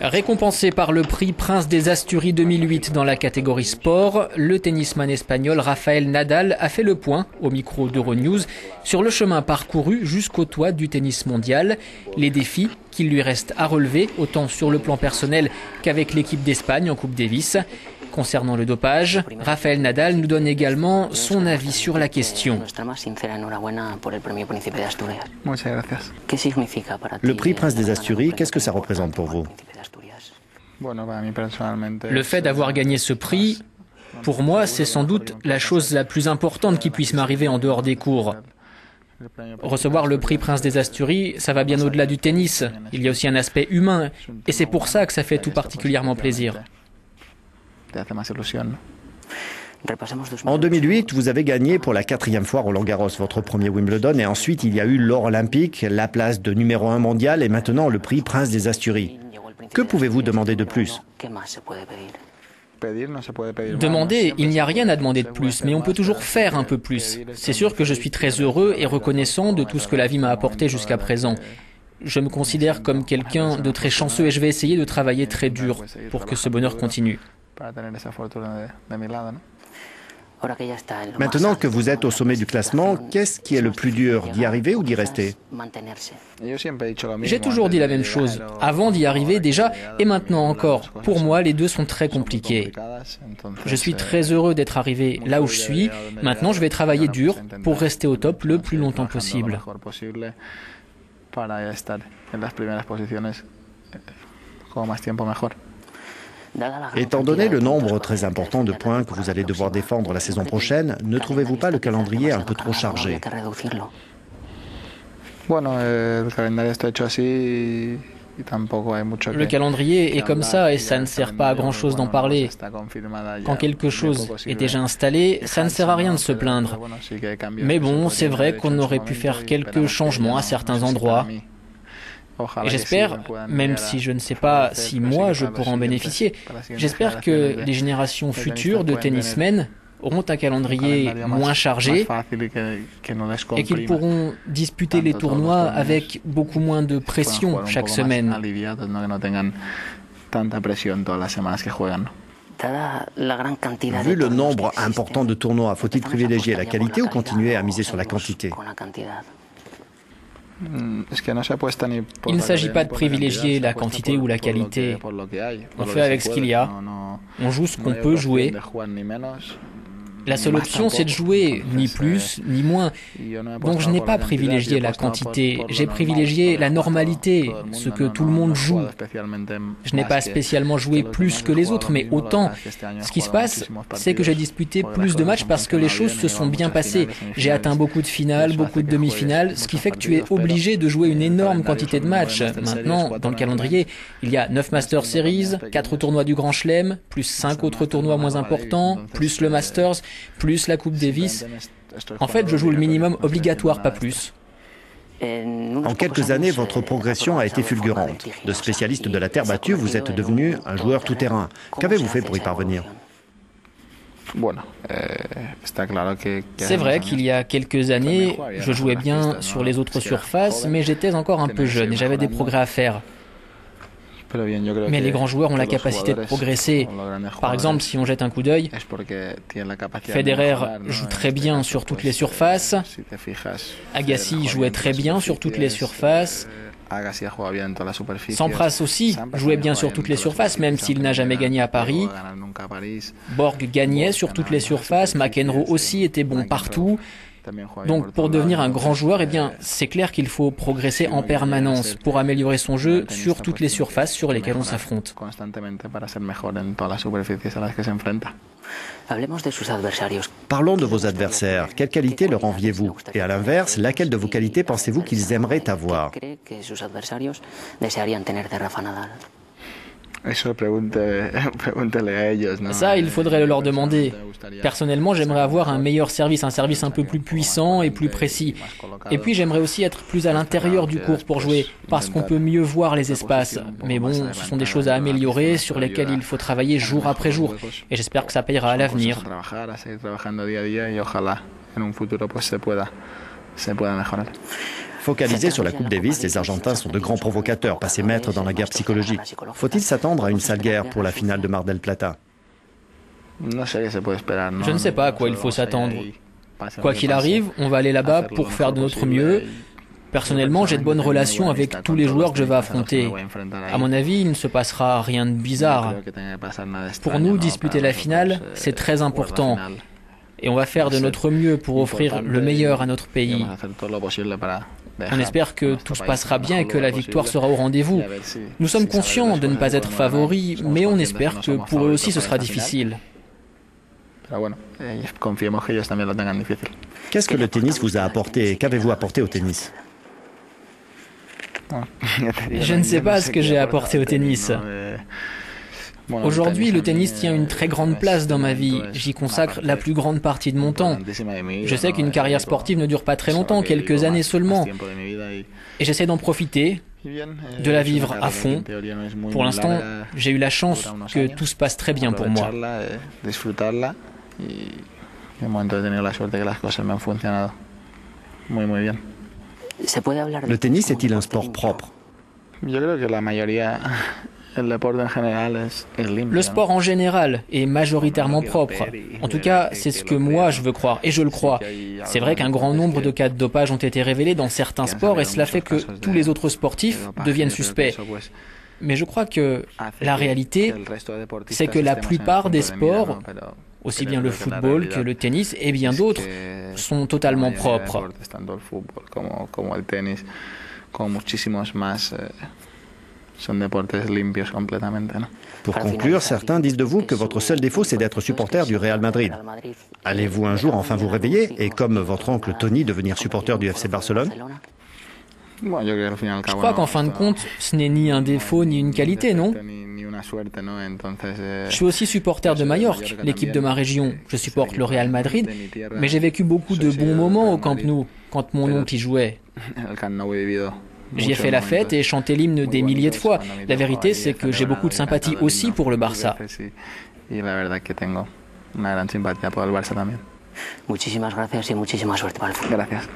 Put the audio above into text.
Récompensé par le prix Prince des Asturies 2008 dans la catégorie sport, le tennisman espagnol Rafael Nadal a fait le point, au micro d'Euronews, sur le chemin parcouru jusqu'au toit du tennis mondial, les défis qu'il lui reste à relever, autant sur le plan personnel qu'avec l'équipe d'Espagne en Coupe Davis. Concernant le dopage, Rafael Nadal nous donne également son avis sur la question. Le prix Prince des Asturies, qu'est-ce que ça représente pour vous? Le fait d'avoir gagné ce prix, pour moi, c'est sans doute la chose la plus importante qui puisse m'arriver en dehors des cours. Recevoir le prix Prince des Asturies, ça va bien au-delà du tennis. Il y a aussi un aspect humain, et c'est pour ça que ça fait tout particulièrement plaisir. En 2008, vous avez gagné pour la 4e fois Roland-Garros, votre premier Wimbledon, et ensuite il y a eu l'or olympique, la place de numéro 1 mondial et maintenant le prix Prince des Asturies. Que pouvez-vous demander de plus? Demander, il n'y a rien à demander de plus, mais on peut toujours faire un peu plus. C'est sûr que je suis très heureux et reconnaissant de tout ce que la vie m'a apporté jusqu'à présent. Je me considère comme quelqu'un de très chanceux et je vais essayer de travailler très dur pour que ce bonheur continue. Maintenant que vous êtes au sommet du classement, qu'est-ce qui est le plus dur, d'y arriver ou d'y rester? J'ai toujours dit la même chose, avant d'y arriver déjà et maintenant encore. Pour moi, les deux sont très compliqués. Je suis très heureux d'être arrivé là où je suis. Maintenant, je vais travailler dur pour rester au top le plus longtemps possible. Étant donné le nombre très important de points que vous allez devoir défendre la saison prochaine, ne trouvez-vous pas le calendrier un peu trop chargé? Le calendrier est comme ça et ça ne sert pas à grand-chose d'en parler. Quand quelque chose est déjà installé, ça ne sert à rien de se plaindre. Mais bon, c'est vrai qu'on aurait pu faire quelques changements à certains endroits. Et j'espère, même si je ne sais pas si moi je pourrai en bénéficier, j'espère que les générations futures de tennismen auront un calendrier moins chargé et qu'ils pourront disputer les tournois avec beaucoup moins de pression chaque semaine. Vu le nombre important de tournois, faut-il privilégier la qualité ou continuer à miser sur la quantité? Il ne s'agit pas de privilégier la quantité ou la qualité. On fait avec ce qu'il y a. On joue ce qu'on peut jouer. La seule option, c'est de jouer, ni plus, ni moins. Donc je n'ai pas privilégié la quantité, j'ai privilégié la normalité, ce que tout le monde joue. Je n'ai pas spécialement joué plus que les autres, mais autant. Ce qui se passe, c'est que j'ai disputé plus de matchs parce que les choses se sont bien passées. J'ai atteint beaucoup de finales, beaucoup de demi-finales, ce qui fait que tu es obligé de jouer une énorme quantité de matchs. Maintenant, dans le calendrier, il y a 9 Masters Series, 4 tournois du Grand Chelem, plus 5 autres tournois moins importants, plus le Masters, plus la Coupe Davis. En fait, je joue le minimum obligatoire, pas plus. En quelques années, votre progression a été fulgurante. De spécialiste de la terre battue, vous êtes devenu un joueur tout-terrain. Qu'avez-vous fait pour y parvenir? C'est vrai qu'il y a quelques années, je jouais bien sur les autres surfaces, mais j'étais encore un peu jeune et j'avais des progrès à faire. Mais les grands joueurs ont la capacité de progresser. Par exemple, si on jette un coup d'œil, Federer joue très bien sur toutes les surfaces, Agassi jouait très bien sur toutes les surfaces, Sampras aussi jouait bien sur toutes les surfaces, même s'il n'a jamais gagné à Paris. Borg gagnait sur toutes les surfaces, McEnroe aussi était bon partout. Donc pour devenir un grand joueur, eh bien, c'est clair qu'il faut progresser en permanence pour améliorer son jeu sur toutes les surfaces sur lesquelles on s'affronte. Parlons de vos adversaires. Quelles qualités leur enviez-vous? Et à l'inverse, laquelle de vos qualités pensez-vous qu'ils aimeraient avoir? Ça, il faudrait le leur demander. Personnellement, j'aimerais avoir un meilleur service, un service un peu plus puissant et plus précis. Et puis, j'aimerais aussi être plus à l'intérieur du court pour jouer, parce qu'on peut mieux voir les espaces. Mais bon, ce sont des choses à améliorer, sur lesquelles il faut travailler jour après jour. Et j'espère que ça payera à l'avenir. Focalisés sur la Coupe Davis, les Argentins sont de grands provocateurs, passés maîtres dans la guerre psychologique. Faut-il s'attendre à une sale guerre pour la finale de Mar del Plata? Je ne sais pas à quoi il faut s'attendre. Quoi qu'il arrive, on va aller là-bas pour faire de notre mieux. Personnellement, j'ai de bonnes relations avec tous les joueurs que je vais affronter. À mon avis, il ne se passera rien de bizarre. Pour nous, disputer la finale, c'est très important. Et on va faire de notre mieux pour offrir le meilleur à notre pays. On espère que tout se passera bien et que la victoire sera au rendez-vous. Nous sommes conscients de ne pas être favoris, mais on espère que pour eux aussi ce sera difficile. Qu'est-ce que le tennis vous a apporté? Qu'avez-vous apporté au tennis? Je ne sais pas ce que j'ai apporté au tennis. Aujourd'hui, le tennis tient une très grande place dans ma vie. J'y consacre la plus grande partie de mon temps. Je sais qu'une carrière sportive ne dure pas très longtemps, quelques années seulement. Et j'essaie d'en profiter, de la vivre à fond. Pour l'instant, j'ai eu la chance que tout se passe très bien pour moi. Le tennis est-il un sport propre? Le sport en général est majoritairement propre. En tout cas, c'est ce que moi je veux croire, et je le crois. C'est vrai qu'un grand nombre de cas de dopage ont été révélés dans certains sports, et cela fait que tous les autres sportifs deviennent suspects. Mais je crois que la réalité, c'est que la plupart des sports, aussi bien le football que le tennis et bien d'autres, sont totalement propres. Pour conclure, certains disent de vous que votre seul défaut, c'est d'être supporter du Real Madrid. Allez-vous un jour enfin vous réveiller et, comme votre oncle Tony, devenir supporter du FC Barcelone? Je crois qu'en fin de compte, ce n'est ni un défaut ni une qualité, non? Je suis aussi supporter de Majorque, l'équipe de ma région. Je supporte le Real Madrid, mais j'ai vécu beaucoup de bons moments au Camp Nou, quand mon oncle y jouait. J'y ai fait la fête et chanté l'hymne des milliers de fois. La vérité, c'est que j'ai beaucoup de sympathie aussi pour le Barça. Muchísimas gracias y muchísima suerte para el fútbol. Gracias.